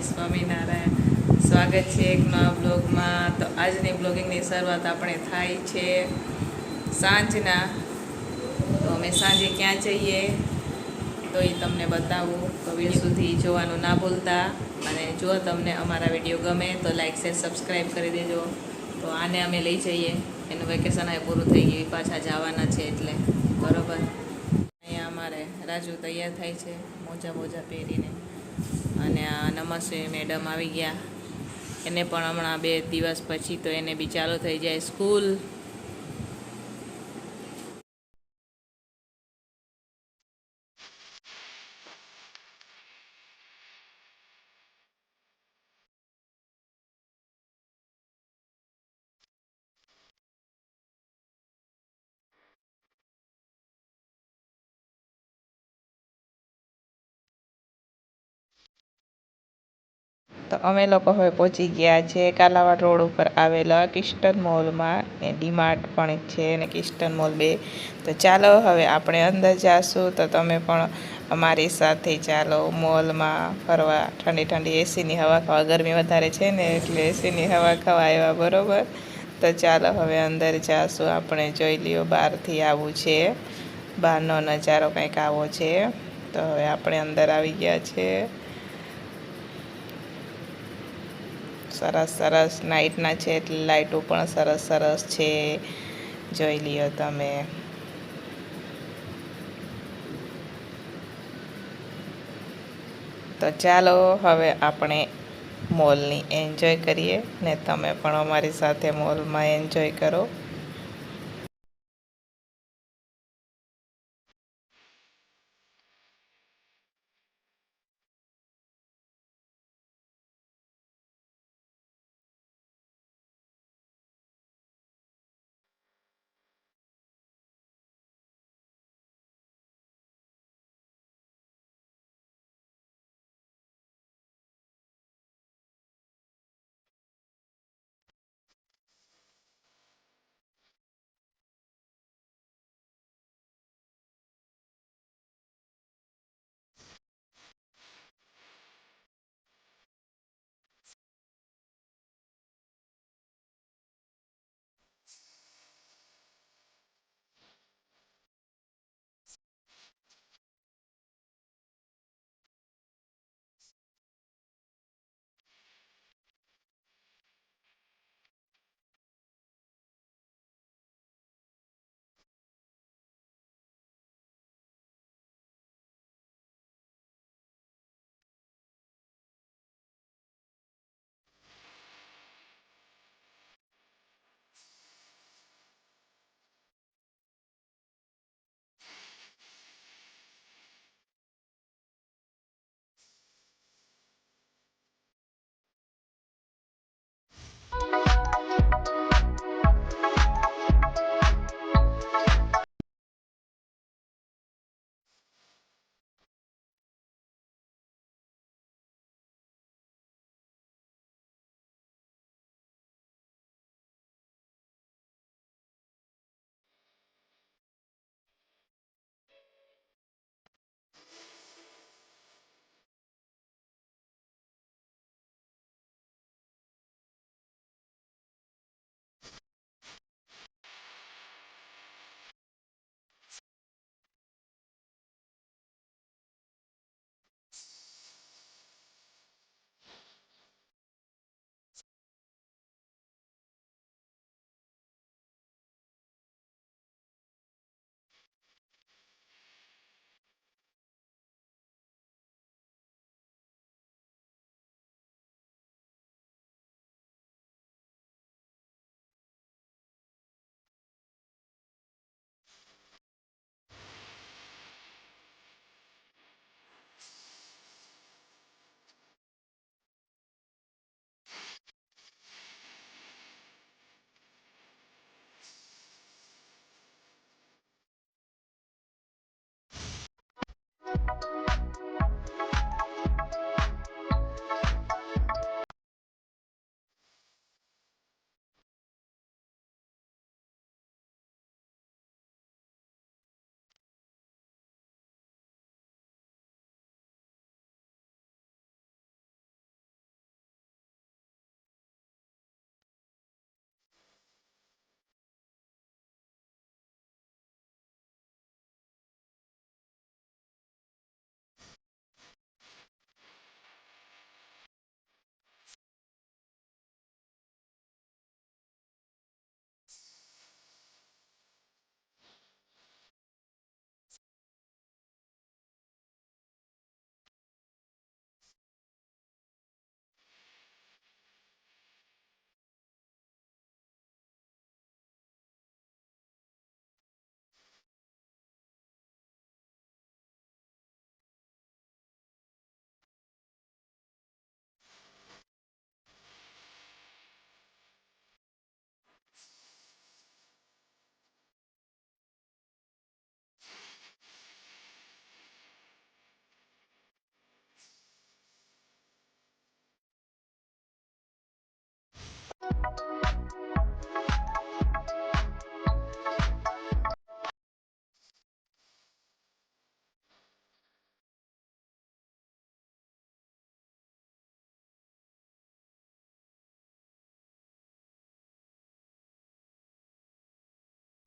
સ્વામિનારાયણ. સ્વાગત છે એક નવા બ્લોગમાં. તો આજની બ્લોગિંગની શરૂઆત આપણે થાય છે સાંજના. તો અમે સાંજે ક્યાં જઈએ તો એ તમને બતાવું. તો વિડીયો સુધી જોવાનું ના ભૂલતા. અને જો તમને અમારા વિડીયો ગમે તો લાઈક શેર સબસ્ક્રાઈબ કરી દેજો. તો આને અમે લઈ જઈએ, એનું વેકેશન હવે પૂરું થઈ ગયું, પાછા જવાના છે એટલે બરોબર. અહીંયા અમારે રાજુ તૈયાર થાય છે મોજા પહેરીને. અને આ નમસ્તે મેડમ આવી ગયા. એને પણ હમણાં 2 દિવસ પછી તો એને બી ચાલુ થઈ જાય સ્કૂલ. તો અમે લોકો હવે પહોંચી ગયા છે કાલાવાડ રોડ ઉપર આવેલા કિસ્ટન મોલમાં. એ ડીમાર્ટ પણ છે અને કિસ્ટન મોલ 2. તો ચાલો હવે આપણે અંદર જાશું. તો તમે પણ અમારી સાથે ચાલો મોલમાં ફરવા. ઠંડી ઠંડી એસીની હવા ખાવા. ગરમી વધારે છે ને એટલે એસીની હવા ખાવા આવ્યા બરાબર. તો ચાલો હવે અંદર જાશું. આપણે જોઈ લ્યો બહારથી આવું છે, બહારનો નજારો કંઈક આવો છે. તો હવે આપણે અંદર આવી ગયા છે. સરસ સરસ નાઇટના છે એટલે લાઇટો પણ સરસ સરસ છે, જોઈ લ્યો તમે. તો ચાલો હવે આપણે મોલની એન્જોય કરીએ ને તમે પણ અમારી સાથે મોલમાં એન્જોય કરો.